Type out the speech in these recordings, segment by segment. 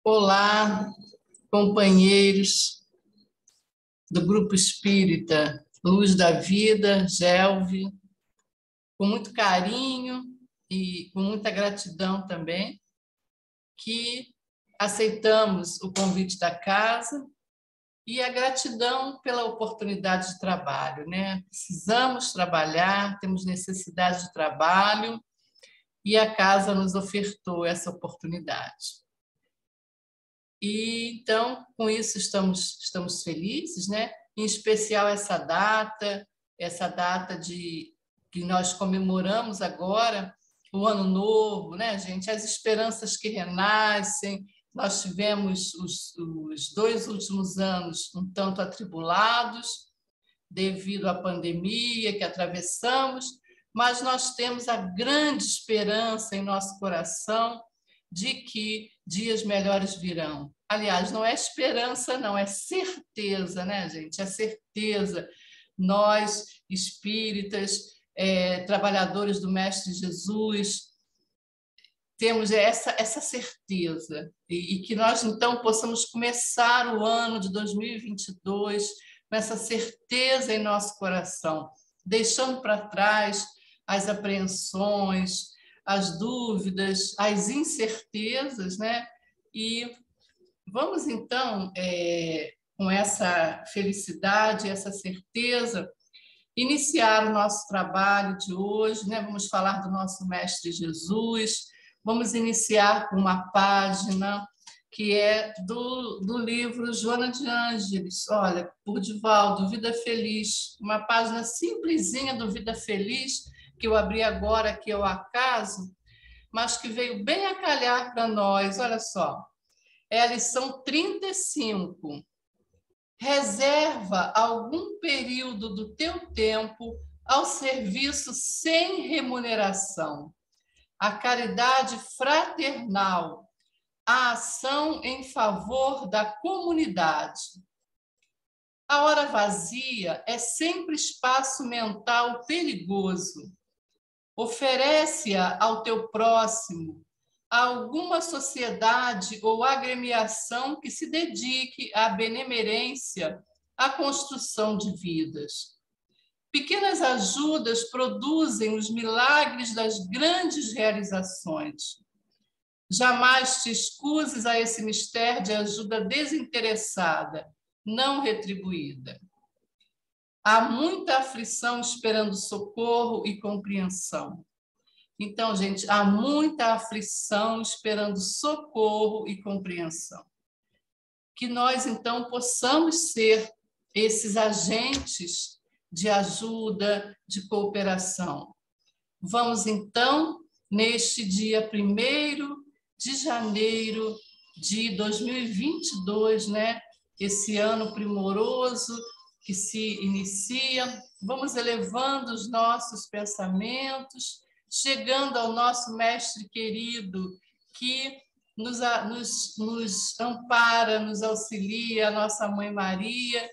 Olá, companheiros do Grupo Espírita Luz da Vida, GELV, com muito carinho e com muita gratidão também, que aceitamos o convite da casa e a gratidão pela oportunidade de trabalho, né? Precisamos trabalhar, temos necessidade de trabalho e a casa nos ofertou essa oportunidade. E, então, com isso, estamos felizes, né? Em especial essa data que nós comemoramos agora, o Ano Novo, né, gente? As esperanças que renascem. Nós tivemos os 2 últimos anos um tanto atribulados, devido à pandemia que atravessamos, mas nós temos a grande esperança em nosso coração de que dias melhores virão. Aliás, não é esperança, não, é certeza, né, gente? É certeza. Nós, espíritas, trabalhadores do Mestre Jesus, temos essa certeza e que nós, então, possamos começar o ano de 2022 com essa certeza em nosso coração, deixando para trás as apreensões, as dúvidas, as incertezas, né? E vamos, então, com essa felicidade, essa certeza, iniciar o nosso trabalho de hoje, né? Vamos falar do nosso Mestre Jesus, vamos iniciar com uma página que é do livro Joana de Ângeles, olha, por Divaldo, Vida Feliz, uma página simplesinha do Vida Feliz, que eu abri agora aqui ao acaso, mas que veio bem a calhar para nós, olha só, é a lição 35. Reserva algum período do teu tempo ao serviço sem remuneração, a caridade fraternal, a ação em favor da comunidade. A hora vazia é sempre espaço mental perigoso. Oferece-a ao teu próximo, a alguma sociedade ou agremiação que se dedique à benemerência, à construção de vidas. Pequenas ajudas produzem os milagres das grandes realizações. Jamais te escuses a esse mistério de ajuda desinteressada, não retribuída. Há muita aflição esperando socorro e compreensão. Então, gente, há muita aflição esperando socorro e compreensão. Que nós, então, possamos ser esses agentes de ajuda, de cooperação. Vamos, então, neste dia 1º de janeiro de 2022, né? Esse ano primoroso que se inicia, vamos elevando os nossos pensamentos, chegando ao nosso Mestre querido, que nos ampara, nos auxilia, a nossa Mãe Maria,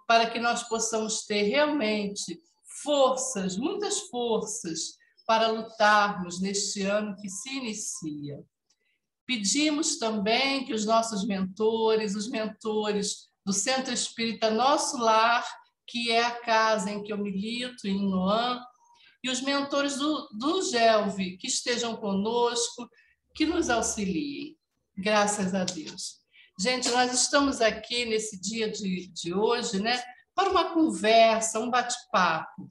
para que nós possamos ter realmente forças, muitas forças, para lutarmos neste ano que se inicia. Pedimos também que os nossos mentores, os mentores do Centro Espírita Nosso Lar, que é a casa em que eu milito, em Noã, e os mentores do GELV, que estejam conosco, que nos auxiliem. Graças a Deus. Gente, nós estamos aqui nesse dia de hoje, né, para uma conversa, um bate-papo.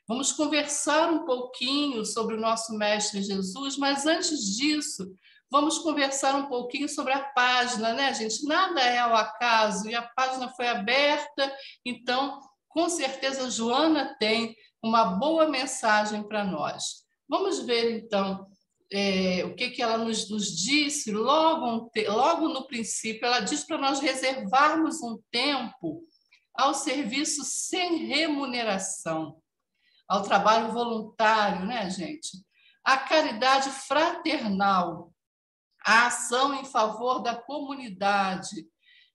Vamos conversar um pouquinho sobre o nosso Mestre Jesus, mas antes disso, vamos conversar um pouquinho sobre a página, né, gente? Nada é ao acaso, e a página foi aberta, então, com certeza, a Joana tem uma boa mensagem para nós. Vamos ver, então, o que ela nos disse logo no princípio. Ela diz para nós reservarmos um tempo ao serviço sem remuneração, ao trabalho voluntário, né, gente? A caridade fraternal, a ação em favor da comunidade.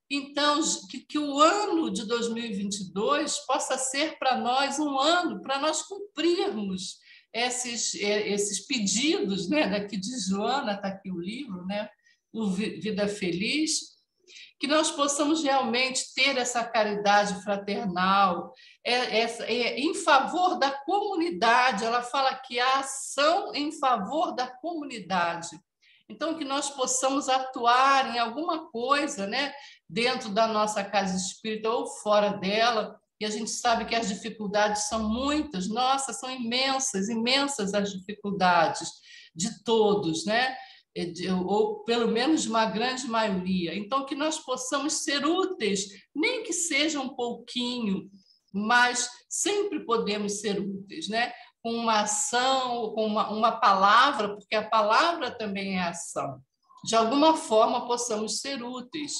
Então, que o ano de 2022 possa ser para nós um ano para nós cumprirmos esses pedidos, né? Daqui de Joana, está aqui o livro, né? o Vida Feliz, que nós possamos realmente ter essa caridade fraternal, em favor da comunidade. Ela fala que a ação em favor da comunidade. Então, que nós possamos atuar em alguma coisa, né, dentro da nossa casa espírita ou fora dela, e a gente sabe que as dificuldades são muitas, nossa, são imensas, imensas as dificuldades de todos, né? Ou pelo menos de uma grande maioria. Então, que nós possamos ser úteis, nem que seja um pouquinho, mas sempre podemos ser úteis, né? Com uma ação, com uma palavra, porque a palavra também é ação. De alguma forma, possamos ser úteis.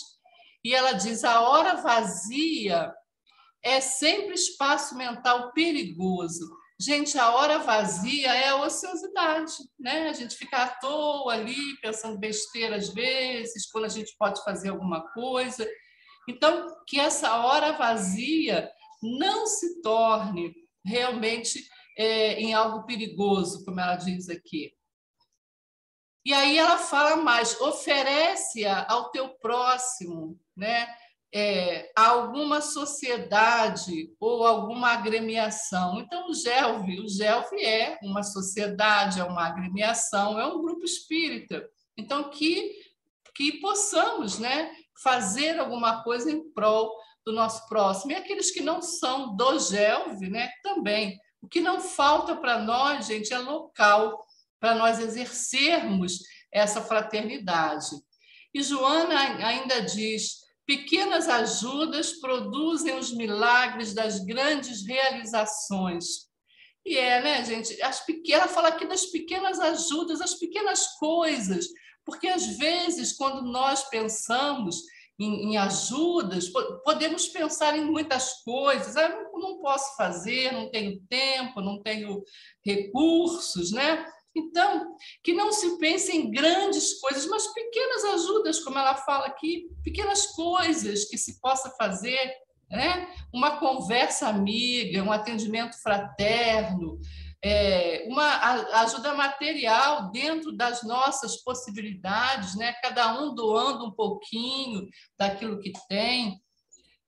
E ela diz, a hora vazia é sempre espaço mental perigoso. Gente, a hora vazia é a ociosidade, né? A gente fica à toa ali, pensando besteira às vezes, quando a gente pode fazer alguma coisa. Então, que essa hora vazia não se torne realmente em algo perigoso, como ela diz aqui. E aí ela fala mais, oferece-a ao teu próximo, né? Alguma sociedade ou alguma agremiação. Então, o GELV é uma sociedade, é uma agremiação, é um grupo espírita. Então, que possamos, né, fazer alguma coisa em prol do nosso próximo. E aqueles que não são do GELV, né, também. O que não falta para nós, gente, é local para nós exercermos essa fraternidade. E Joana ainda diz, pequenas ajudas produzem os milagres das grandes realizações. E né, gente? Ela fala aqui das pequenas ajudas, as pequenas coisas, porque às vezes, quando nós pensamos em ajudas, podemos pensar em muitas coisas. Eu não posso fazer, não tenho tempo, não tenho recursos, né? Então, que não se pense em grandes coisas, mas pequenas ajudas, como ela fala aqui, pequenas coisas que se possa fazer, né? Uma conversa amiga, um atendimento fraterno, uma ajuda material dentro das nossas possibilidades, né? Cada um doando um pouquinho daquilo que tem.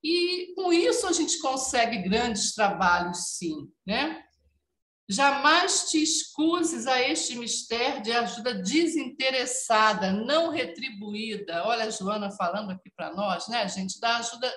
E com isso a gente consegue grandes trabalhos, sim, né? Jamais te excuses a este mistério de ajuda desinteressada, não retribuída. Olha a Joana falando aqui para nós, né, gente, da ajuda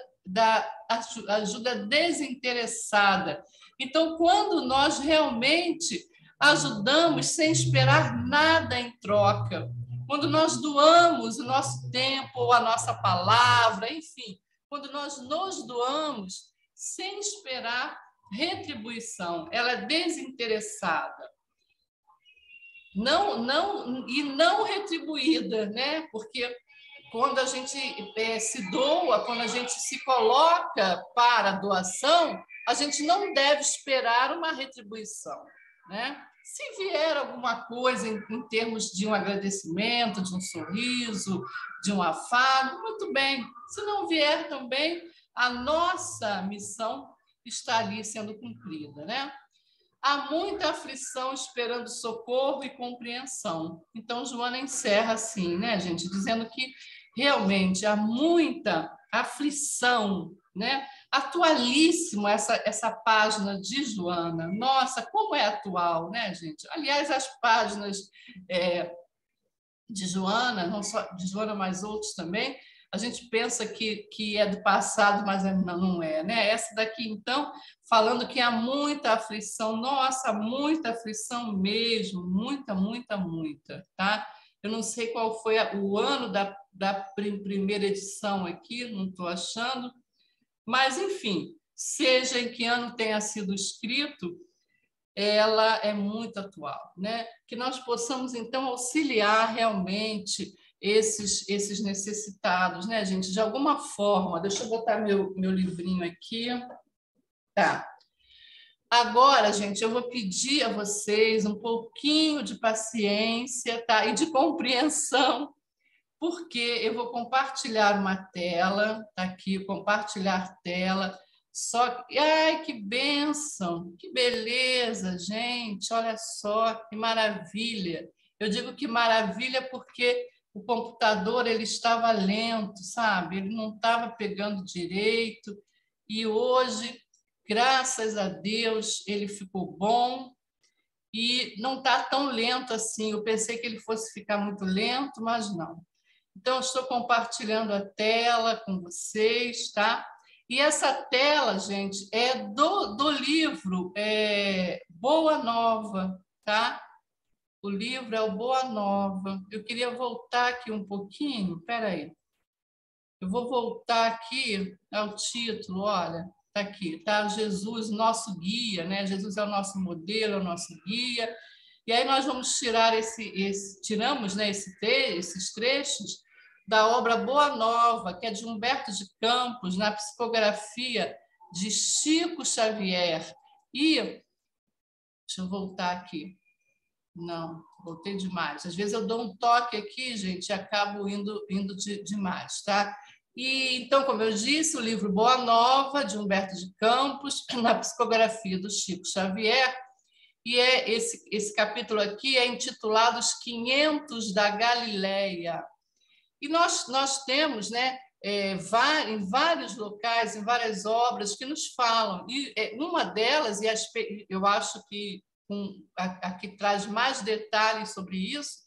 desinteressada. Então, quando nós realmente ajudamos sem esperar nada em troca, quando nós doamos o nosso tempo, ou a nossa palavra, enfim, quando nós nos doamos sem esperar retribuição, ela é desinteressada, não retribuída, né? Porque quando a gente se doa, quando a gente se coloca para a doação, a gente não deve esperar uma retribuição, né? Se vier alguma coisa em termos de um agradecimento, de um sorriso, de um afago, muito bem. Se não vier também, a nossa missão está ali sendo cumprida, né? Há muita aflição esperando socorro e compreensão. Então, Joana encerra assim, né, gente, dizendo que realmente há muita aflição, né? Atualíssimo essa página de Joana. Nossa, como é atual, né, gente? Aliás, as páginas de Joana, não só de Joana, mas outros também, a gente pensa que é do passado, mas não é, né? Essa daqui, então, falando que há muita aflição, nossa, muita aflição mesmo, muita, muita, muita, tá? Eu não sei qual foi o ano da primeira edição aqui, não estou achando, mas, enfim, seja em que ano tenha sido escrito, ela é muito atual, né? Que nós possamos, então, auxiliar realmente esses necessitados, né, gente? De alguma forma, deixa eu botar meu livrinho aqui. Tá. Agora, gente, eu vou pedir a vocês um pouquinho de paciência, tá? E de compreensão, porque eu vou compartilhar uma tela, tá aqui, compartilhar tela. Só que, ai, que bênção, que beleza, gente, olha só, que maravilha. Eu digo que maravilha porque o computador ele estava lento, sabe? Ele não estava pegando direito. E hoje, graças a Deus, ele ficou bom e não está tão lento assim. Eu pensei que ele fosse ficar muito lento, mas não. Então, eu estou compartilhando a tela com vocês, tá? E essa tela, gente, é do livro Boa Nova, tá? O livro é o Boa Nova. Eu queria voltar aqui um pouquinho. Espera aí. Eu vou voltar aqui ao título, olha, está aqui, tá? Jesus, nosso guia, né? Jesus é o nosso modelo, é o nosso guia. E aí nós vamos tirar tiramos, né, esses trechos da obra Boa Nova, que é de Humberto de Campos, na psicografia de Chico Xavier. E deixa eu voltar aqui. Não, voltei demais. Às vezes eu dou um toque aqui, gente, e acabo indo demais, tá? E então, como eu disse, o livro Boa Nova, de Humberto de Campos, na psicografia do Chico Xavier, e esse capítulo aqui é intitulado Os 500 da Galileia. E nós temos, né, em vários locais, em várias obras que nos falam. E uma delas, e eu acho que a que traz mais detalhes sobre isso,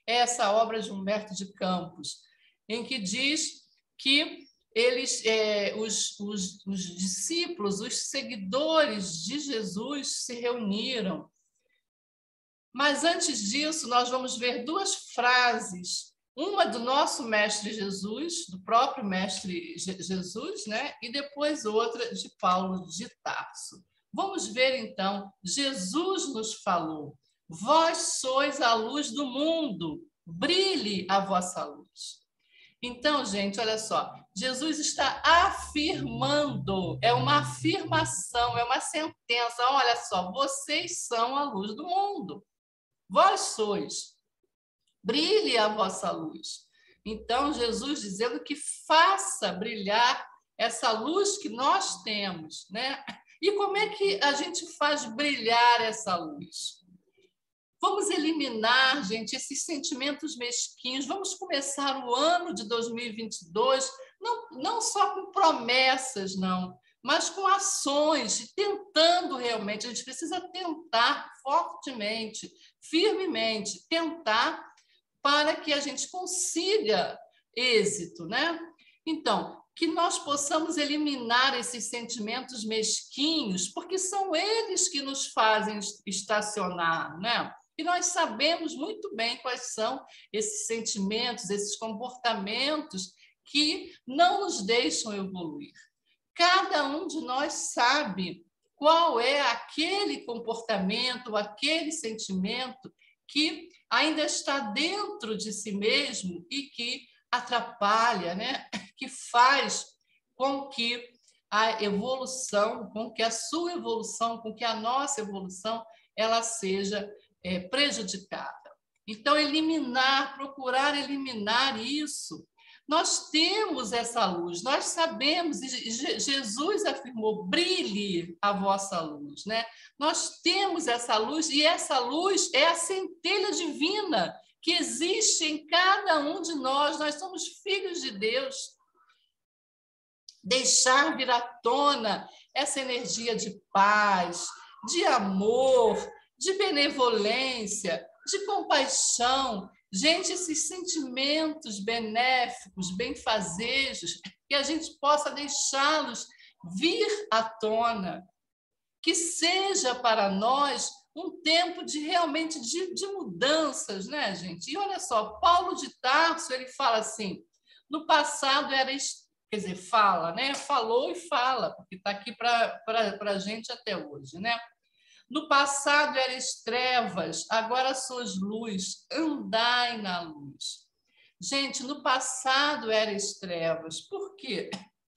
é essa obra de Humberto de Campos, em que diz que eles, os discípulos, os seguidores de Jesus se reuniram. Mas antes disso, nós vamos ver duas frases, uma do nosso mestre Jesus, do próprio mestre Jesus, né? E depois outra de Paulo de Tarso. Vamos ver então, Jesus nos falou: vós sois a luz do mundo, brilhe a vossa luz. Então, gente, olha só, Jesus está afirmando, é uma afirmação, é uma sentença. Olha só, vocês são a luz do mundo. Vós sois, brilhe a vossa luz. Então, Jesus dizendo que faça brilhar essa luz que nós temos, né? E como é que a gente faz brilhar essa luz? Vamos eliminar, gente, esses sentimentos mesquinhos. Vamos começar o ano de 2022 não só com promessas, não, mas com ações, tentando realmente. A gente precisa tentar fortemente, firmemente, tentar para que a gente consiga êxito, né? Então, que nós possamos eliminar esses sentimentos mesquinhos, porque são eles que nos fazem estacionar, né? E nós sabemos muito bem quais são esses sentimentos, esses comportamentos que não nos deixam evoluir. Cada um de nós sabe qual é aquele comportamento, aquele sentimento que ainda está dentro de si mesmo e que atrapalha, né? Que faz com que a evolução, com que a sua evolução, com que a nossa evolução, ela seja prejudicada. Então, procurar eliminar isso. Nós temos essa luz, nós sabemos, e Jesus afirmou: brilhe a vossa luz, né? Nós temos essa luz, e essa luz é a centelha divina que existe em cada um de nós. Nós somos filhos de Deus. Deixar vir à tona essa energia de paz, de amor, de benevolência, de compaixão. Gente, esses sentimentos benéficos, benfazejos, que a gente possa deixá-los vir à tona, que seja para nós um tempo de realmente de mudanças, né, gente? E olha só, Paulo de Tarso, ele fala assim: no passado era, quer dizer, fala, né? Falou e fala, porque está aqui para a gente até hoje, né? No passado eras trevas, agora sois luz, andai na luz. Gente, no passado eras trevas. Por quê?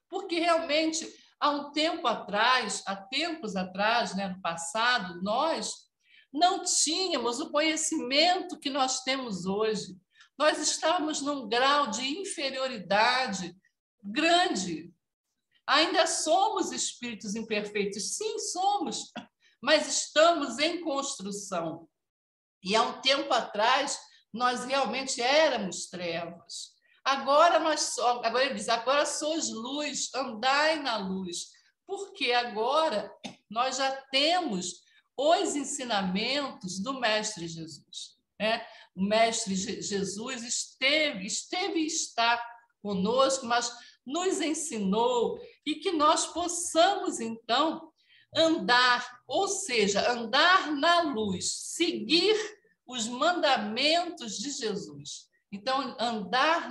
Porque realmente, há tempos atrás, né, no passado, nós não tínhamos o conhecimento que nós temos hoje. Nós estávamos num grau de inferioridade grande. Ainda somos espíritos imperfeitos, sim, somos, mas estamos em construção. E há um tempo atrás, nós realmente éramos trevas. Agora ele diz, agora sois luz, andai na luz, porque agora nós já temos os ensinamentos do Mestre Jesus, né? O Mestre Jesus esteve e está conosco, mas nos ensinou e que nós possamos, então, andar, ou seja, andar na luz, seguir os mandamentos de Jesus. Então, andar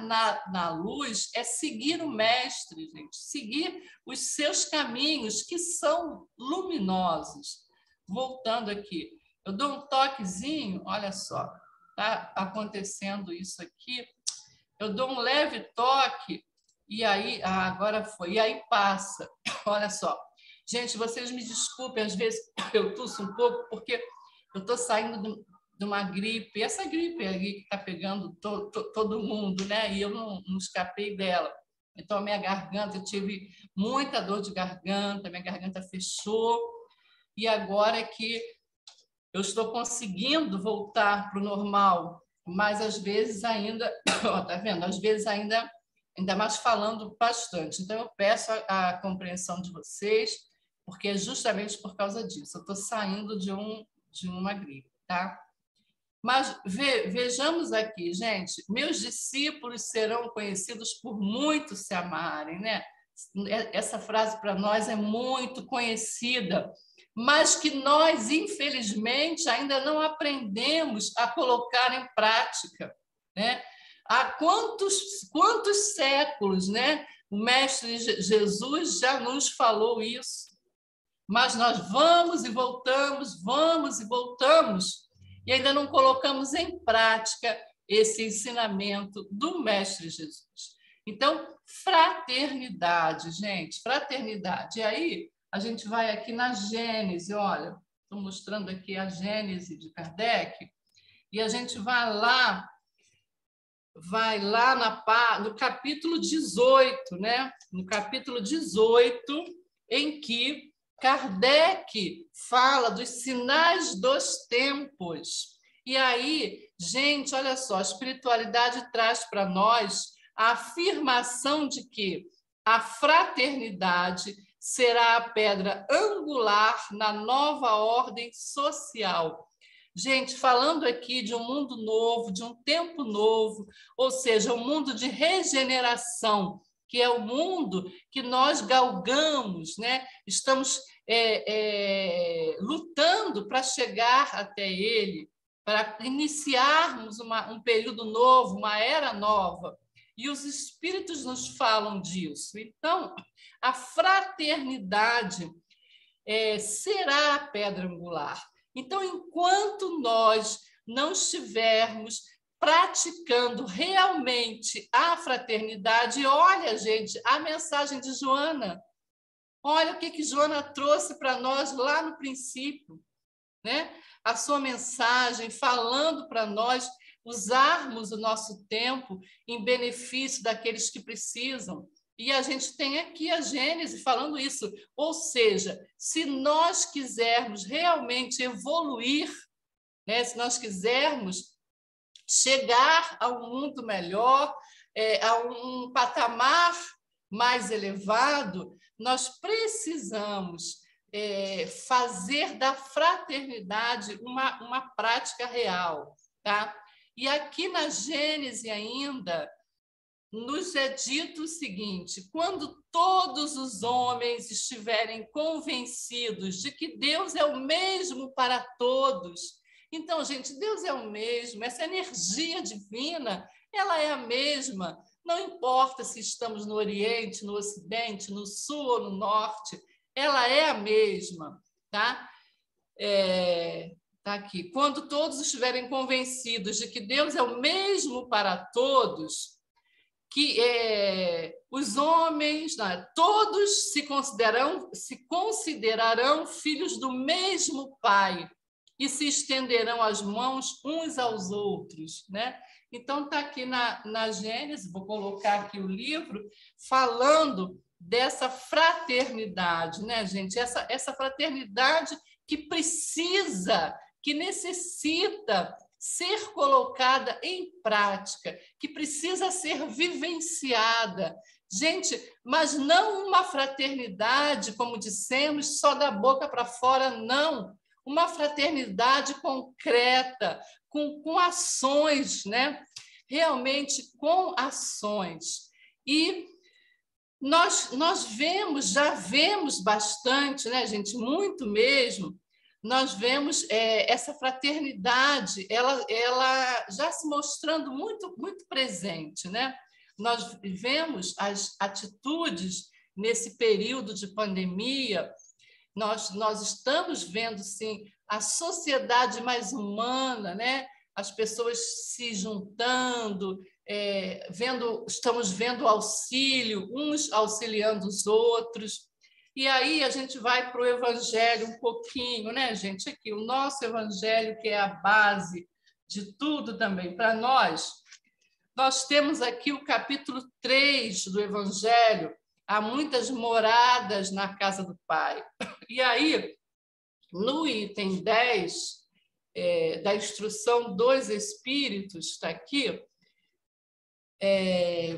na luz é seguir o Mestre, gente, seguir os seus caminhos, que são luminosos. Voltando aqui, eu dou um toquezinho, olha só, está acontecendo isso aqui, eu dou um leve toque, e aí, agora foi, e aí passa, olha só. Gente, vocês me desculpem, às vezes eu tuço um pouco, porque eu estou saindo de uma gripe, e essa gripe aí que está pegando todo mundo, né? E eu não escapei dela. Então, a minha garganta, eu tive muita dor de garganta, minha garganta fechou, e agora é que eu estou conseguindo voltar para o normal, mas às vezes ainda, ó, tá vendo? Às vezes ainda mais falando bastante. Então, eu peço a compreensão de vocês, porque é justamente por causa disso. Eu estou saindo de uma gripe, tá? Mas vejamos aqui, gente, meus discípulos serão conhecidos por muito se amarem, né? Essa frase para nós é muito conhecida, mas que nós, infelizmente, ainda não aprendemos a colocar em prática, né? Há quantos séculos, né? O Mestre Jesus já nos falou isso, mas nós vamos e voltamos, e ainda não colocamos em prática esse ensinamento do Mestre Jesus. Então, fraternidade, gente, fraternidade. E aí, a gente vai aqui na Gênese, olha, estou mostrando aqui a Gênese de Kardec, e a gente vai lá no capítulo 18, né? No capítulo 18, em que Kardec fala dos sinais dos tempos. E aí, gente, olha só, a espiritualidade traz para nós a afirmação de que a fraternidade será a pedra angular na nova ordem social. Gente, falando aqui de um mundo novo, de um tempo novo, ou seja, um mundo de regeneração, que é o mundo que nós galgamos, né? Estamos lutando para chegar até ele, para iniciarmos um período novo, uma era nova. E os espíritos nos falam disso. Então, a fraternidade será a pedra angular. Então, enquanto nós não estivermos praticando realmente a fraternidade, olha, gente, a mensagem de Joana. Olha o que Joana trouxe para nós lá no princípio, né? A sua mensagem falando para nós usarmos o nosso tempo em benefício daqueles que precisam. E a gente tem aqui a Gênese falando isso. Ou seja, se nós quisermos realmente evoluir, né? Se nós quisermos chegar a um mundo melhor, a um patamar mais elevado, nós precisamos fazer da fraternidade uma prática real, tá? E aqui na Gênese ainda nos é dito o seguinte: quando todos os homens estiverem convencidos de que Deus é o mesmo para todos. Então, gente, Deus é o mesmo, essa energia divina, ela é a mesma. Não importa se estamos no Oriente, no Ocidente, no Sul ou no Norte, ela é a mesma, tá? Tá aqui. Quando todos estiverem convencidos de que Deus é o mesmo para todos, que os homens, todos se considerarão filhos do mesmo Pai e se estenderão as mãos uns aos outros, né? Então, está aqui na Gênesis, vou colocar aqui o livro, falando dessa fraternidade, né, gente? Essa fraternidade que precisa, que necessita ser colocada em prática, que precisa ser vivenciada. Gente, mas não uma fraternidade, como dissemos, só da boca para fora, não. Uma fraternidade concreta, com ações, né? Realmente com ações. E nós já vemos bastante, né, gente? Muito mesmo. Nós vemos essa fraternidade, ela já se mostrando muito, muito presente, né? Nós vemos as atitudes nesse período de pandemia. Nós estamos vendo, sim, a sociedade mais humana, né? As pessoas se juntando, estamos vendo auxílio, uns auxiliando os outros. E aí a gente vai para o Evangelho um pouquinho, né, gente? Aqui, o nosso Evangelho, que é a base de tudo também para nós. Nós temos aqui o capítulo 3 do Evangelho. Há muitas moradas na casa do Pai. E aí, no item 10, da instrução dos Espíritos, está aqui,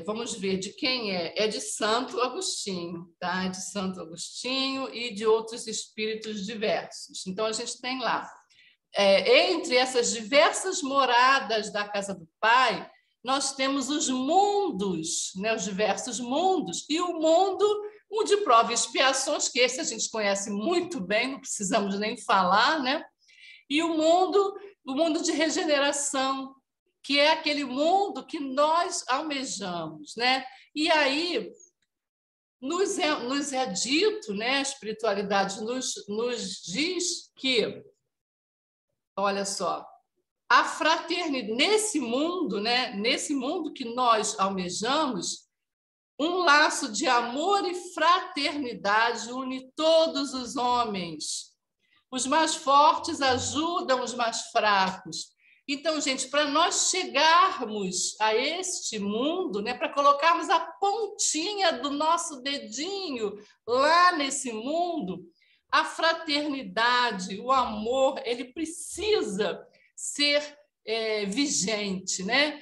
vamos ver de quem é. É de Santo Agostinho, tá? É de Santo Agostinho e de outros espíritos diversos. Então, a gente tem lá. Entre essas diversas moradas da casa do Pai, nós temos os mundos, né? Os diversos mundos, e o mundo de prova e expiações, que esse a gente conhece muito bem, não precisamos nem falar, né? E o mundo de regeneração, que é aquele mundo que nós almejamos, né? E aí nos é dito, né? A espiritualidade nos diz que, olha só, a fraternidade nesse mundo, né? Nesse mundo que nós almejamos, um laço de amor e fraternidade une todos os homens. Os mais fortes ajudam os mais fracos. Então, gente, para nós chegarmos a este mundo, né, para colocarmos a pontinha do nosso dedinho lá nesse mundo, a fraternidade, o amor, ele precisa ser vigente, né?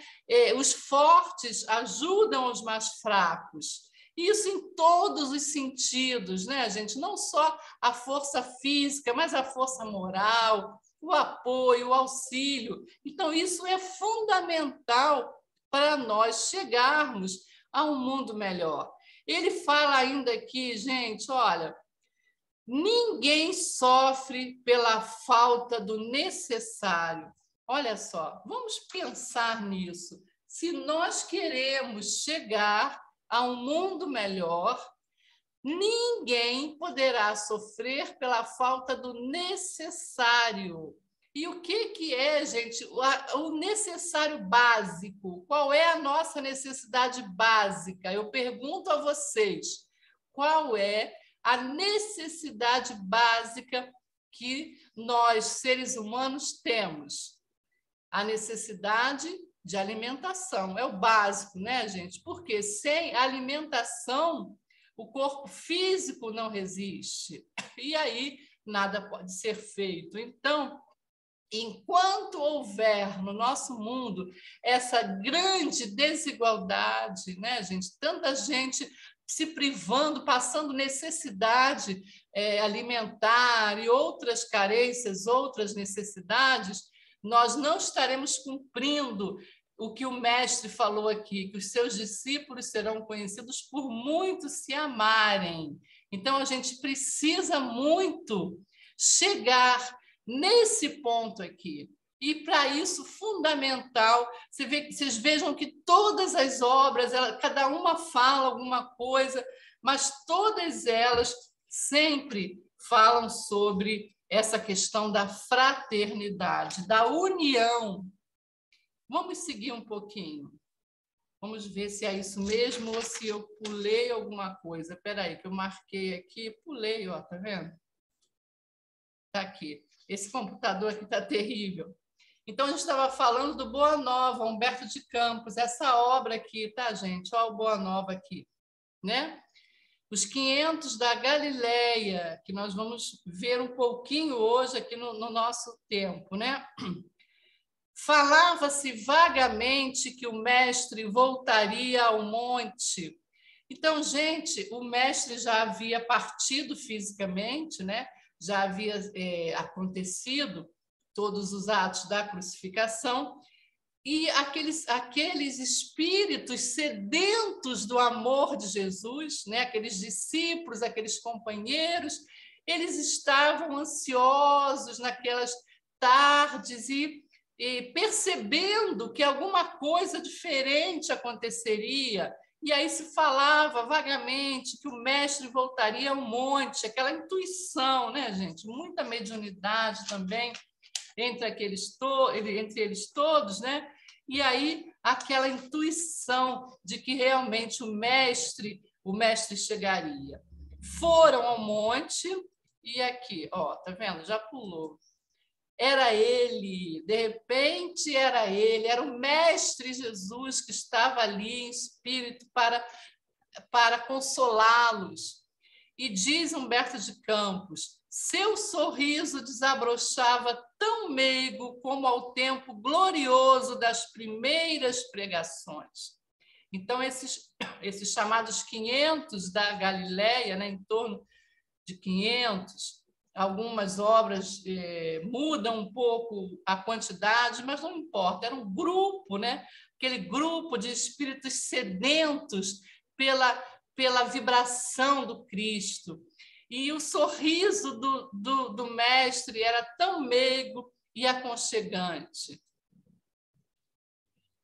Os fortes ajudam os mais fracos. Isso em todos os sentidos, né, gente? Não só a força física, mas a força moral, o apoio, o auxílio. Então, isso é fundamental para nós chegarmos a um mundo melhor. Ele fala ainda aqui, gente, olha, ninguém sofre pela falta do necessário. Olha só, vamos pensar nisso. Se nós queremos chegar a um mundo melhor, ninguém poderá sofrer pela falta do necessário. E o que é, gente, o necessário básico? Qual é a nossa necessidade básica? Eu pergunto a vocês, qual é a necessidade básica que nós, seres humanos, temos? A necessidade de alimentação. É o básico, né, gente? Porque sem alimentação, o corpo físico não resiste. E aí nada pode ser feito. Então, enquanto houver no nosso mundo essa grande desigualdade, né, gente? Tanta gente se privando, passando necessidade alimentar e outras carências, outras necessidades, nós não estaremos cumprindo o que o mestre falou aqui, que os seus discípulos serão conhecidos por muito se amarem. Então, a gente precisa muito chegar nesse ponto aqui. E, para isso, fundamental, vocês vejam que todas as obras, cada uma fala alguma coisa, mas todas elas sempre falam sobre essa questão da fraternidade, da união. Vamos seguir um pouquinho. Vamos ver se é isso mesmo ou se eu pulei alguma coisa. Espera aí, que eu marquei aqui, pulei, ó, tá vendo? Está aqui. Esse computador aqui está terrível. Então, a gente estava falando do Boa Nova, Humberto de Campos, essa obra aqui, tá, gente? Olha o Boa Nova aqui, né? Os 500 da Galileia, que nós vamos ver um pouquinho hoje aqui no nosso tempo, né? falava-se vagamente que o mestre voltaria ao monte. Então, gente, o mestre já havia partido fisicamente, né? Já havia acontecido todos os atos da crucificação, e aqueles espíritos sedentos do amor de Jesus, né? Aqueles discípulos, aqueles companheiros, eles estavam ansiosos naquelas tardes e percebendo que alguma coisa diferente aconteceria. E aí se falava vagamente que o mestre voltaria ao monte, aquela intuição, né, gente? Muita mediunidade também entre eles todos, né? E aí aquela intuição de que realmente o mestre chegaria. Foram ao monte e aqui, ó, tá vendo? Já pulou. Era ele, de repente era ele, era o mestre Jesus que estava ali em espírito para consolá-los. E diz Humberto de Campos, seu sorriso desabrochava tão meigo como ao tempo glorioso das primeiras pregações. Então, esses chamados 500 da Galileia, né, em torno de 500, algumas obras mudam um pouco a quantidade, mas não importa, era um grupo, né? Aquele grupo de espíritos sedentos pela vibração do Cristo. E o sorriso do mestre era tão meigo e aconchegante.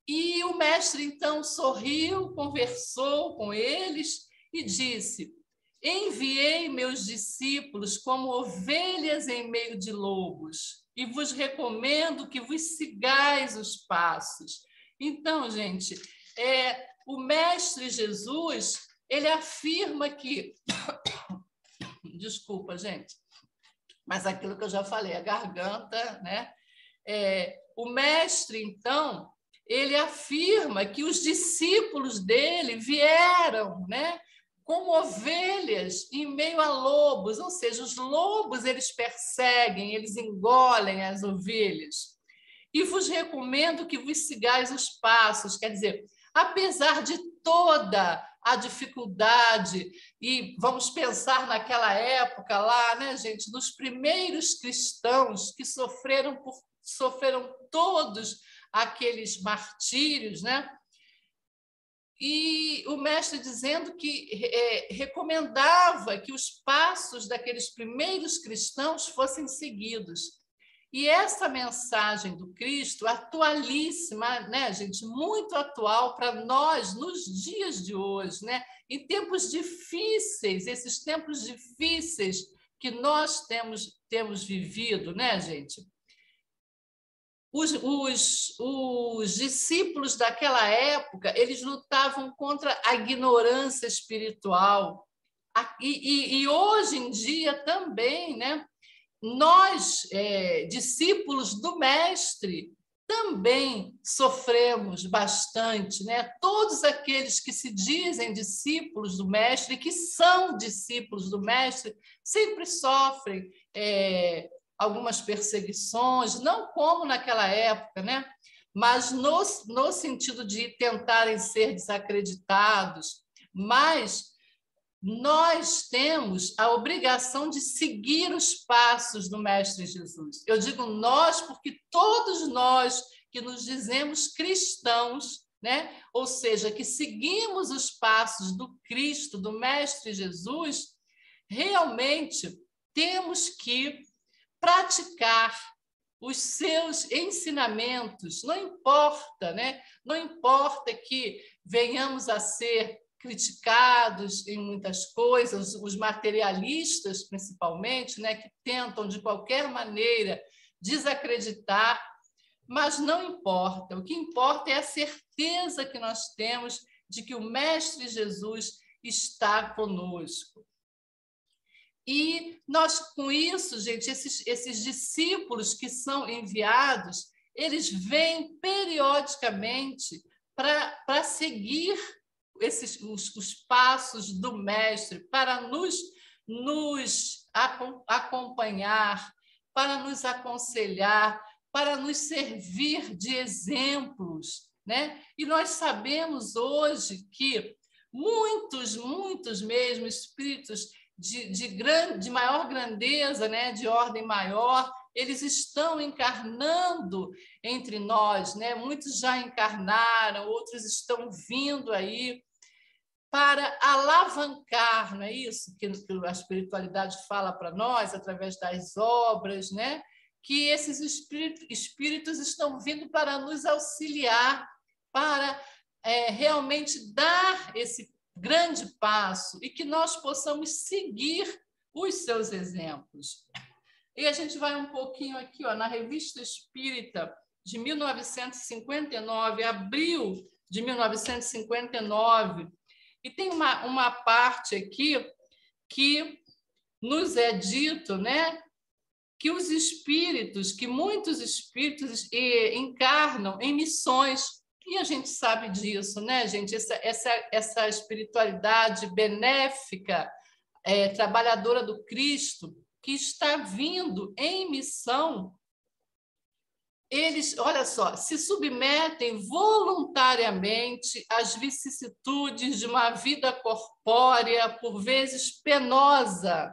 E o mestre, então, sorriu, conversou com eles e disse: enviei meus discípulos como ovelhas em meio de lobos e vos recomendo que vos sigais os passos. Então, gente, o mestre Jesus, ele afirma que... Desculpa, gente, mas aquilo que eu já falei, a garganta, né? O mestre, então, ele afirma que os discípulos dele vieram, né, como ovelhas em meio a lobos, ou seja, os lobos eles perseguem, eles engolem as ovelhas. E vos recomendo que vos sigais os passos, quer dizer, apesar de toda a dificuldade, e vamos pensar naquela época lá, né, gente, dos primeiros cristãos que sofreram todos aqueles martírios, né? E o mestre dizendo que recomendava que os passos daqueles primeiros cristãos fossem seguidos. E essa mensagem do Cristo, atualíssima, né, gente, muito atual para nós nos dias de hoje, né? Em tempos difíceis, esses tempos difíceis que nós temos vivido, né, gente? Os discípulos daquela época, eles lutavam contra a ignorância espiritual. E hoje em dia também, né? Nós, discípulos do Mestre, também sofremos bastante, né? Todos aqueles que se dizem discípulos do Mestre, que são discípulos do Mestre, sempre sofrem algumas perseguições, não como naquela época, né? Mas no sentido de tentarem ser desacreditados, mas nós temos a obrigação de seguir os passos do Mestre Jesus. Eu digo nós porque todos nós que nos dizemos cristãos, né? Ou seja, que seguimos os passos do Cristo, do Mestre Jesus, realmente temos que praticar os seus ensinamentos, não importa, né? Não importa que venhamos a ser criticados em muitas coisas, os materialistas principalmente, né, que tentam de qualquer maneira desacreditar, mas não importa. O que importa é a certeza que nós temos de que o Mestre Jesus está conosco. E nós, com isso, gente, esses discípulos que são enviados, eles vêm periodicamente para seguir os passos do Mestre, para nos acompanhar, para nos aconselhar, para nos servir de exemplos, né? E nós sabemos hoje que muitos mesmo espíritos de maior grandeza, né? De ordem maior, eles estão encarnando entre nós, né? Muitos já encarnaram, outros estão vindo aí para alavancar, não é isso que a espiritualidade fala para nós através das obras, né? Que esses espíritos estão vindo para nos auxiliar, para realmente dar esse grande passo e que nós possamos seguir os seus exemplos. E a gente vai um pouquinho aqui, ó, na Revista Espírita de 1959, abril de 1959, e tem uma parte aqui que nos é dito, né, que os espíritos, que muitos espíritos encarnam em missões, e a gente sabe disso, né, gente? Essa espiritualidade benéfica, trabalhadora do Cristo, que está vindo em missão, eles, olha só, se submetem voluntariamente às vicissitudes de uma vida corpórea, por vezes penosa,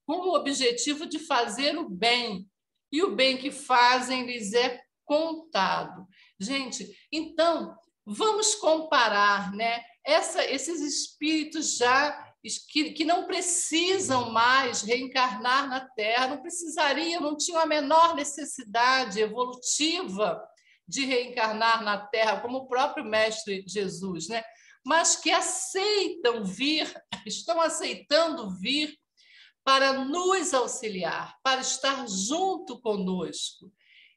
com o objetivo de fazer o bem, e o bem que fazem lhes é contado. Gente, então, vamos comparar, né? Esses espíritos já que não precisam mais reencarnar na Terra, não precisariam, não tinham a menor necessidade evolutiva de reencarnar na Terra, como o próprio Mestre Jesus, né? Mas que aceitam vir, estão aceitando vir para nos auxiliar, para estar junto conosco.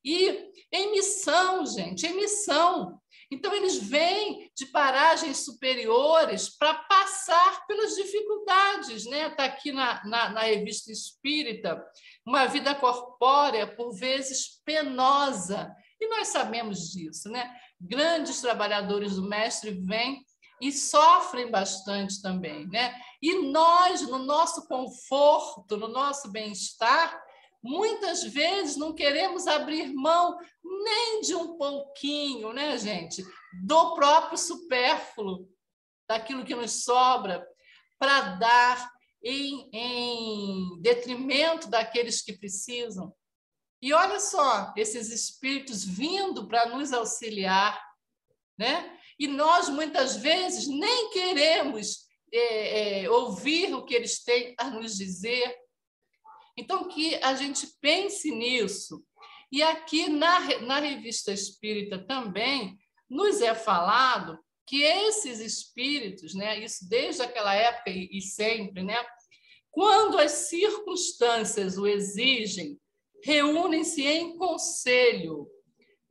E em missão, gente, em missão. Então, eles vêm de paragens superiores para passar pelas dificuldades, né? Está aqui na Revista Espírita, uma vida corpórea, por vezes penosa. E nós sabemos disso, né? Grandes trabalhadores do Mestre vêm e sofrem bastante também, né? E nós, no nosso conforto, no nosso bem-estar, muitas vezes não queremos abrir mão nem de um pouquinho, né, gente? Do próprio supérfluo, daquilo que nos sobra, para dar em detrimento daqueles que precisam. E olha só, esses espíritos vindo para nos auxiliar, né? E nós, muitas vezes, nem queremos ouvir o que eles têm a nos dizer. Então, que a gente pense nisso. E aqui na Revista Espírita também nos é falado que esses espíritos, né, isso desde aquela época e sempre, né, quando as circunstâncias o exigem, reúnem-se em conselho,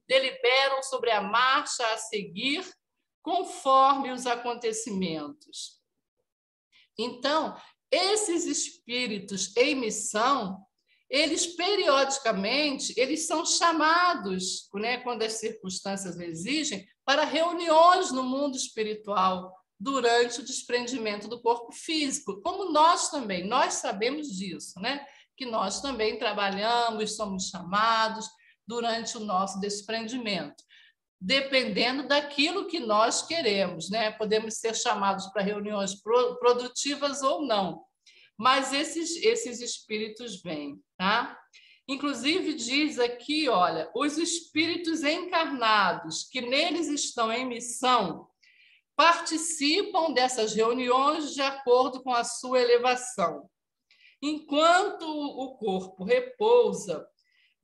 deliberam sobre a marcha a seguir conforme os acontecimentos. Então, esses espíritos em missão, eles periodicamente eles são chamados, né, quando as circunstâncias exigem, para reuniões no mundo espiritual durante o desprendimento do corpo físico, como nós também, nós sabemos disso, né? Que nós também trabalhamos, somos chamados durante o nosso desprendimento, dependendo daquilo que nós queremos, né? Podemos ser chamados para reuniões produtivas ou não, mas esses espíritos vêm, tá? Inclusive diz aqui, olha, os espíritos encarnados que neles estão em missão participam dessas reuniões de acordo com a sua elevação. Enquanto o corpo repousa,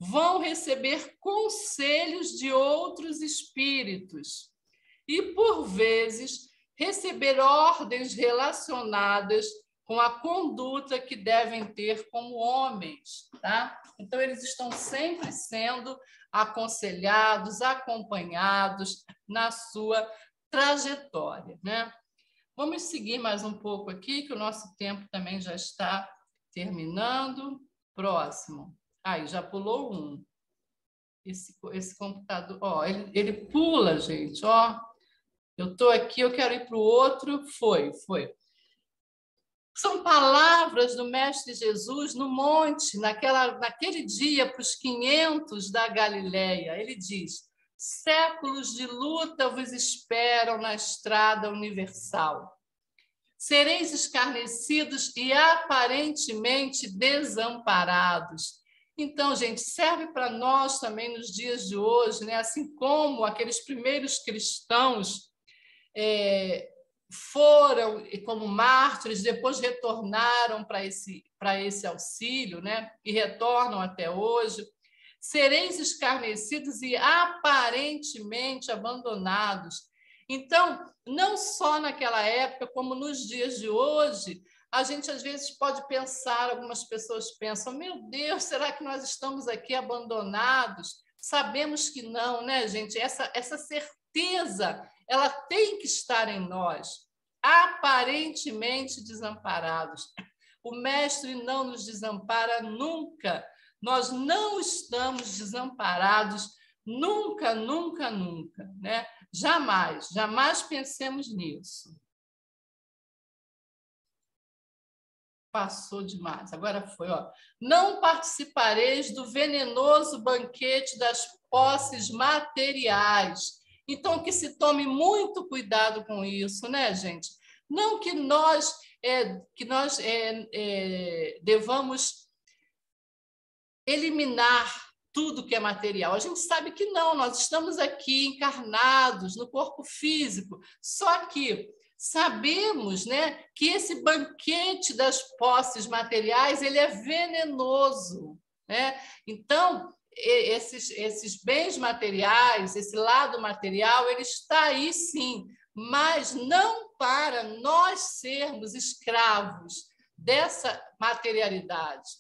vão receber conselhos de outros espíritos e, por vezes, receber ordens relacionadas com a conduta que devem ter como homens, tá? Então, eles estão sempre sendo aconselhados, acompanhados na sua trajetória, né? Vamos seguir mais um pouco aqui, que o nosso tempo também já está terminando. Próximo. Aí, já pulou um. Esse computador, ó, ele pula, gente, ó. Eu estou aqui, eu quero ir para o outro. Foi. São palavras do Mestre Jesus no monte, naquele dia, para os 500 da Galileia. Ele diz: séculos de luta vos esperam na estrada universal. Sereis escarnecidos e aparentemente desamparados. Então, gente, serve para nós também nos dias de hoje, né? Assim como aqueles primeiros cristãos foram como mártires, depois retornaram para esse auxílio, né? E retornam até hoje. Sereis escarnecidos e aparentemente abandonados. Então, não só naquela época, como nos dias de hoje, a gente às vezes pode pensar, algumas pessoas pensam, meu Deus, será que nós estamos aqui abandonados? Sabemos que não, né, gente? Essa certeza, ela tem que estar em nós, aparentemente desamparados. O Mestre não nos desampara nunca. Nós não estamos desamparados nunca, nunca, nunca, né? Jamais, jamais pensemos nisso. Passou demais, agora foi, ó. Não participareis do venenoso banquete das posses materiais. Então, que se tome muito cuidado com isso, né, gente? Não que nós devamos eliminar tudo que é material. A gente sabe que não, nós estamos aqui encarnados no corpo físico, só que sabemos, né, que esse banquete das posses materiais ele é venenoso, né? Então, esses bens materiais, esse lado material, ele está aí sim, mas não para nós sermos escravos dessa materialidade,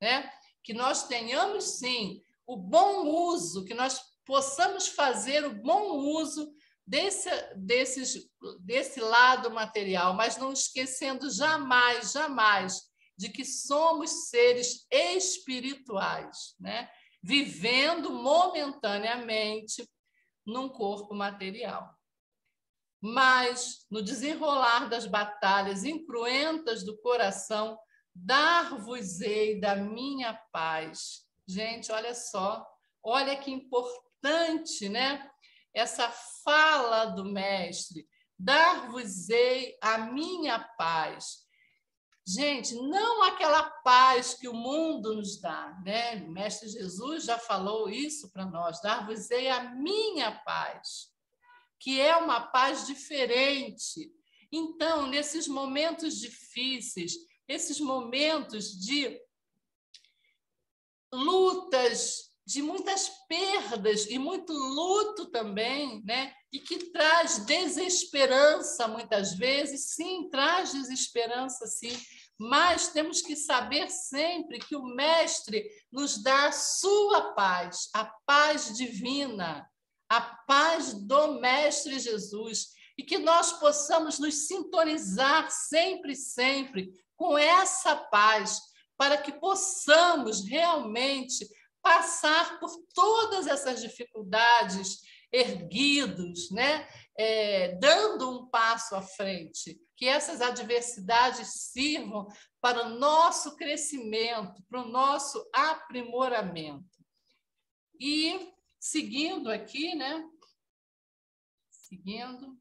né? Que nós tenhamos, sim, o bom uso, que nós possamos fazer o bom uso desse lado material, mas não esquecendo jamais, jamais, de que somos seres espirituais, né? Vivendo momentaneamente num corpo material. Mas, no desenrolar das batalhas incruentas do coração, dar-vos-ei da minha paz. Gente, olha só, olha que importante, né? Essa fala do Mestre, dar-vos-ei a minha paz. Gente, não aquela paz que o mundo nos dá, né? O Mestre Jesus já falou isso para nós, dar-vos-ei a minha paz, que é uma paz diferente. Então, nesses momentos difíceis, esses momentos de lutas, de muitas perdas e muito luto também, né? E que traz desesperança muitas vezes, sim, traz desesperança, sim, mas temos que saber sempre que o Mestre nos dá a sua paz, a paz divina, a paz do Mestre Jesus, e que nós possamos nos sintonizar sempre, sempre com essa paz, para que possamos realmente passar por todas essas dificuldades erguidos, né? Dando um passo à frente, que essas adversidades sirvam para o nosso crescimento, para o nosso aprimoramento. E seguindo aqui, né? Seguindo.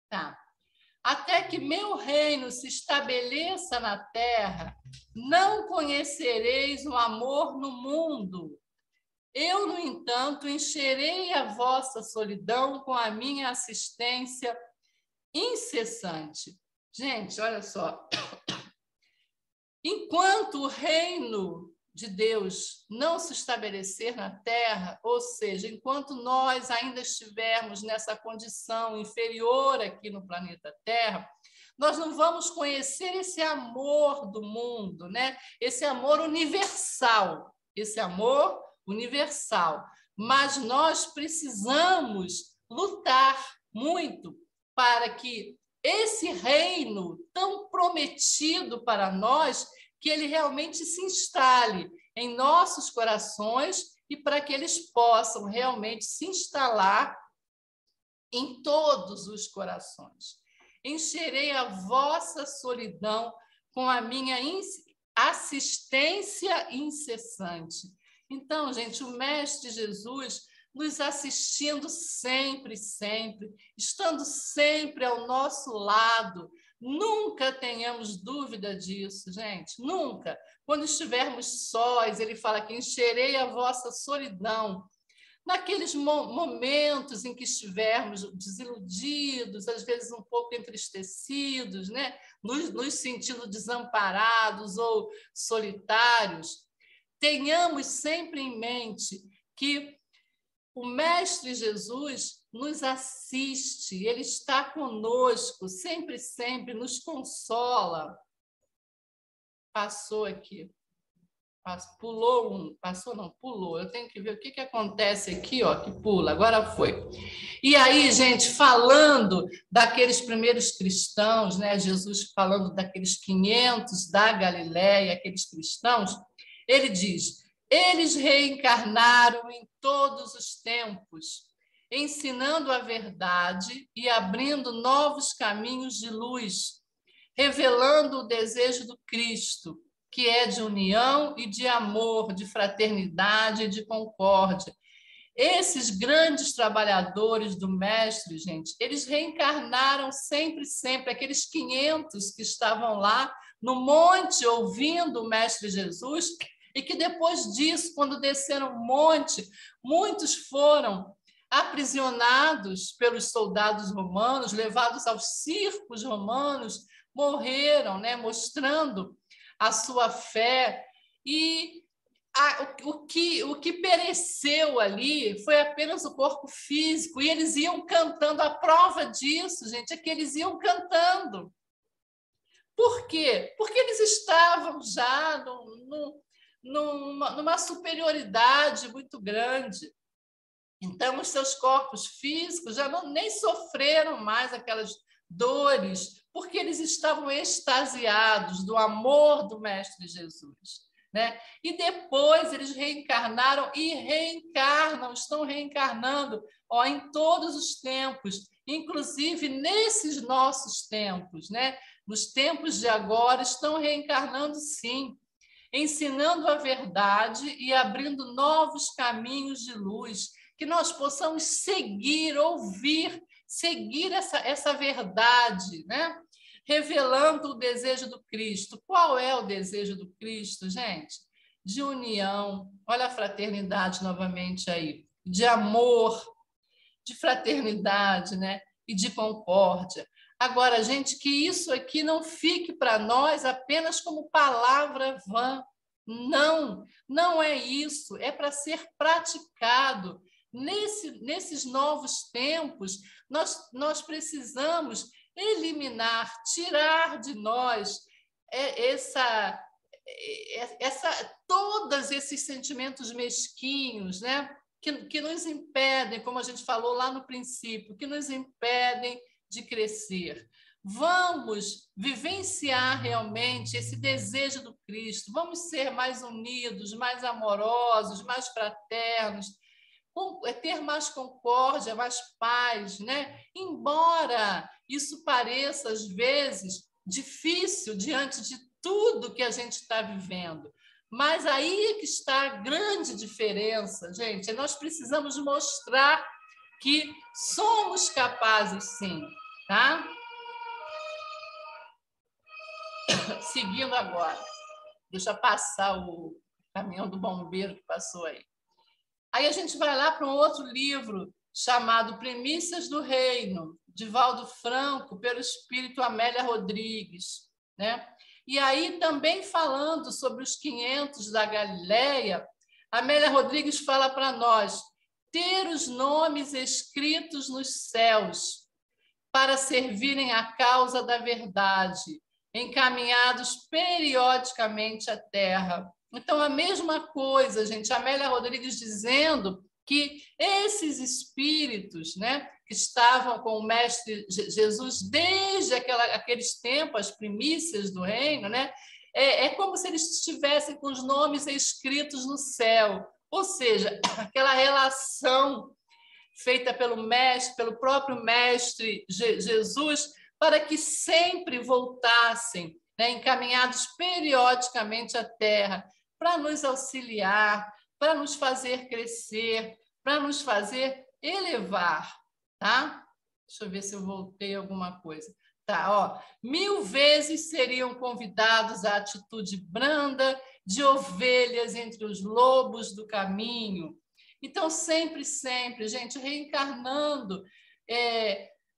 Tá. Até que meu reino se estabeleça na terra, não conhecereis o amor no mundo. Eu, no entanto, encherei a vossa solidão com a minha assistência incessante. Gente, olha só. Enquanto o reino de Deus não se estabelecer na terra, ou seja, enquanto nós ainda estivermos nessa condição inferior aqui no planeta Terra, nós não vamos conhecer esse amor do mundo, né? Esse amor universal, Mas nós precisamos lutar muito para que esse reino tão prometido para nós, que ele realmente se instale em nossos corações e para que eles possam realmente se instalar em todos os corações. encherei a vossa solidão com a minha assistência incessante. Então, gente, o Mestre Jesus nos assistindo sempre, sempre, estando sempre ao nosso lado. Nunca tenhamos dúvida disso, gente, nunca. Quando estivermos sós, ele fala que encherei a vossa solidão. Naqueles momentos em que estivermos desiludidos, às vezes um pouco entristecidos, né? nos sentindo desamparados ou solitários, tenhamos sempre em mente que o Mestre Jesus nos assiste, ele está conosco, sempre, sempre nos consola. Passou aqui. Pulou um. Passou, não, pulou. Eu tenho que ver o que acontece aqui, ó, que pula. Agora foi. E aí, gente, falando daqueles primeiros cristãos, né? Jesus falando daqueles 500 da Galiléia, aqueles cristãos, ele diz: eles reencarnaram em todos os tempos, ensinando a verdade e abrindo novos caminhos de luz, revelando o desejo do Cristo, que é de união e de amor, de fraternidade e de concórdia. Esses grandes trabalhadores do Mestre, gente, eles reencarnaram sempre, sempre, aqueles 500 que estavam lá no monte ouvindo o Mestre Jesus, e que depois disso, quando desceram o monte, muitos foram aprisionados pelos soldados romanos, levados aos circos romanos, morreram, né, mostrando a sua fé. E o que pereceu ali foi apenas o corpo físico, e eles iam cantando. A prova disso, gente, é que eles iam cantando. Por quê? Porque eles estavam já numa superioridade muito grande. Então, os seus corpos físicos já nem sofreram mais aquelas dores, porque eles estavam extasiados do amor do Mestre Jesus, né? E depois eles reencarnaram e reencarnam, estão reencarnando, ó, em todos os tempos, inclusive nesses nossos tempos, né? Nos tempos de agora, estão reencarnando, sim, ensinando a verdade e abrindo novos caminhos de luz, que nós possamos seguir, ouvir, seguir essa verdade, né? Revelando o desejo do Cristo. Qual é o desejo do Cristo, gente? De união, olha a fraternidade novamente aí, de amor, de fraternidade, né? E de concórdia. Agora, gente, que isso aqui não fique para nós apenas como palavra vã. Não, não é isso. É para ser praticado. Nesses novos tempos, nós precisamos eliminar, tirar de nós todos esses sentimentos mesquinhos, né? Que nos impedem, como a gente falou lá no princípio, que nos impedem de crescer. Vamos vivenciar realmente esse desejo do Cristo, vamos ser mais unidos, mais amorosos, mais fraternos, ter mais concórdia, mais paz, né? Embora isso pareça, às vezes, difícil diante de tudo que a gente está vivendo. Mas aí é que está a grande diferença, gente. Nós precisamos mostrar que somos capazes, sim, tá? Seguindo agora. Deixa passar o caminhão do bombeiro que passou aí. Aí a gente vai lá para um outro livro chamado Primícias do Reino, de Valdo Franco, pelo espírito Amélia Rodrigues, né? E aí, também falando sobre os 500 da Galileia, Amélia Rodrigues fala para nós: ter os nomes escritos nos céus para servirem à causa da verdade, encaminhados periodicamente à terra. Então, a mesma coisa, gente, Amélia Rodrigues dizendo que esses espíritos, né, que estavam com o Mestre Jesus desde aqueles tempos, as primícias do reino, né, é como se eles estivessem com os nomes escritos no céu, ou seja, aquela relação feita pelo Mestre, pelo próprio Mestre Jesus para que sempre voltassem, né, encaminhados periodicamente à Terra, para nos auxiliar, para nos fazer crescer, para nos fazer elevar, tá? Deixa eu ver se eu voltei alguma coisa. Tá, ó. 1000 vezes seriam convidados à atitude branda de ovelhas entre os lobos do caminho. Então, sempre, sempre, gente, reencarnando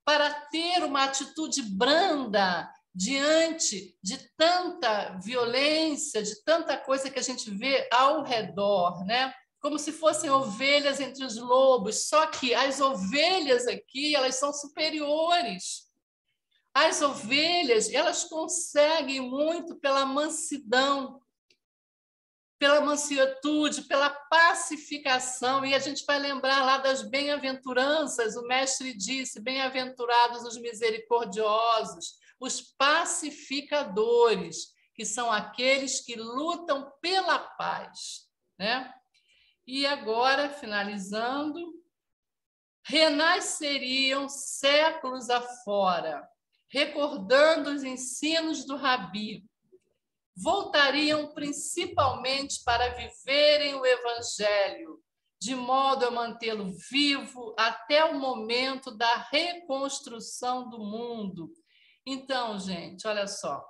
para ter uma atitude branda diante de tanta violência, de tanta coisa que a gente vê ao redor, né? Como se fossem ovelhas entre os lobos, só que as ovelhas aqui, elas são superiores. As ovelhas, elas conseguem muito pela mansidão, pela mansitude, pela pacificação, e a gente vai lembrar lá das bem-aventuranças, o mestre disse, bem-aventurados os misericordiosos, os pacificadores, que são aqueles que lutam pela paz, né? E agora, finalizando, renasceriam séculos afora, recordando os ensinos do Rabi, voltariam principalmente para viverem o Evangelho, de modo a mantê-lo vivo até o momento da reconstrução do mundo. Então, gente, olha só,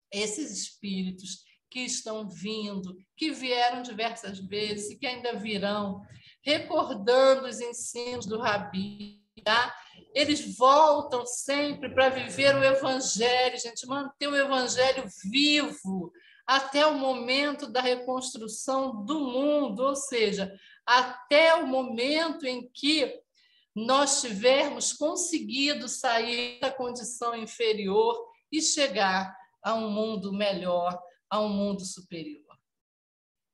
esses espíritos que estão vindo, que vieram diversas vezes e que ainda virão, recordando os ensinos do Rabi, tá? Eles voltam sempre para viver o Evangelho, gente, manter o Evangelho vivo até o momento da reconstrução do mundo, ou seja, até o momento em que nós tivermos conseguido sair da condição inferior e chegar a um mundo melhor, a um mundo superior.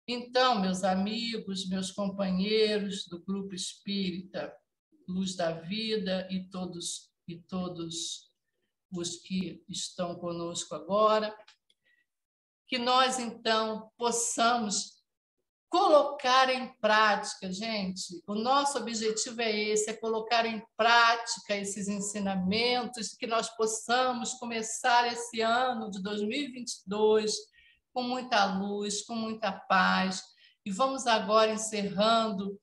Então, meus amigos, meus companheiros do Grupo Espírita Luz da Vida e todos os que estão conosco agora, que nós, então, possamos colocar em prática, gente, o nosso objetivo é esse, é colocar em prática esses ensinamentos, que nós possamos começar esse ano de 2022 com muita luz, com muita paz, e vamos agora encerrando,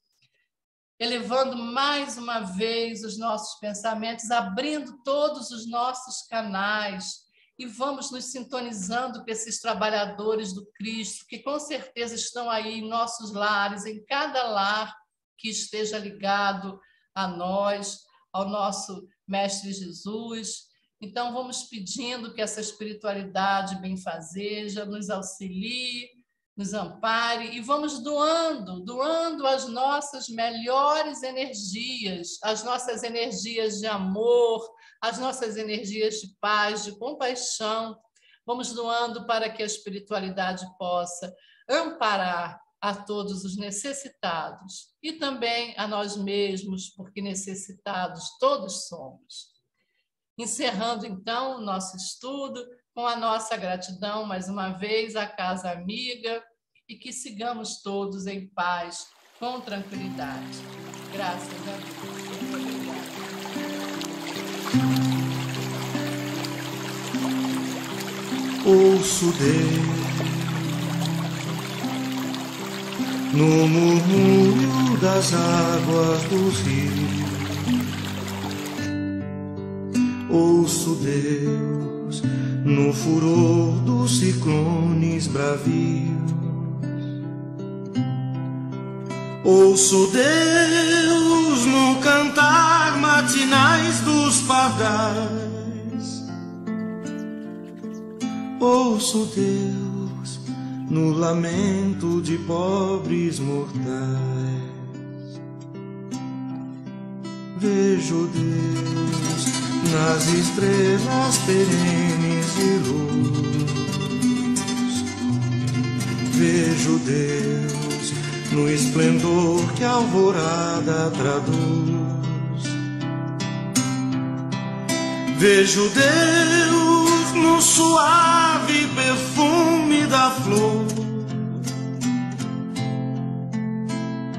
elevando mais uma vez os nossos pensamentos, abrindo todos os nossos canais, e vamos nos sintonizando com esses trabalhadores do Cristo, que com certeza estão aí em nossos lares, em cada lar que esteja ligado a nós, ao nosso Mestre Jesus. Então, vamos pedindo que essa espiritualidade benfazeja nos auxilie, nos ampare, e vamos doando as nossas melhores energias, as nossas energias de amor, as nossas energias de paz, de compaixão. Vamos doando para que a espiritualidade possa amparar a todos os necessitados e também a nós mesmos, porque necessitados todos somos. Encerrando, então, o nosso estudo com a nossa gratidão, mais uma vez, à Casa Amiga, e que sigamos todos em paz, com tranquilidade. Graças a Deus. Ouço Deus no murmúrio das águas do rio. Ouço Deus no furor dos ciclones bravios. Ouço Deus no cantar matinais dos pardais. Ouço Deus no lamento de pobres mortais. Vejo Deus nas estrelas perenes de luz. Vejo Deus no esplendor que a alvorada traduz. Vejo Deus no suave perfume da flor.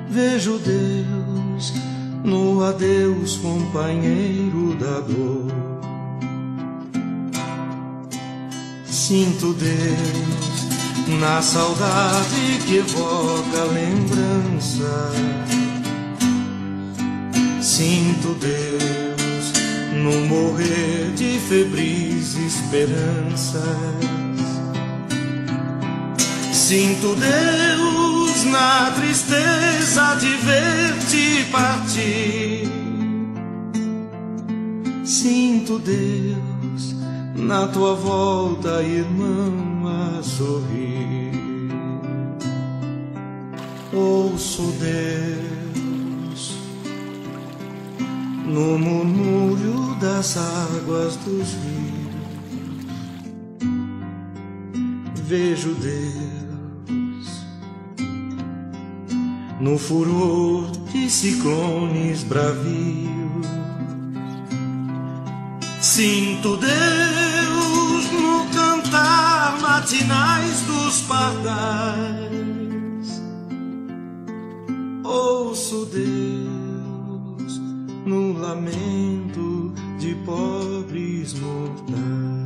Vejo Deus no adeus companheiro da dor. Sinto Deus na saudade que evoca lembrança. Sinto Deus no morrer de febris esperanças. Sinto Deus na tristeza de ver-te partir. Sinto Deus na tua volta, irmão, a sorrir. Ouço Deus no murmúrio das águas dos rios. Vejo Deus no furor de ciclones bravios. Sinto Deus no cantar matinais dos pardais. Ouço Deus no lamento de pobres mortais.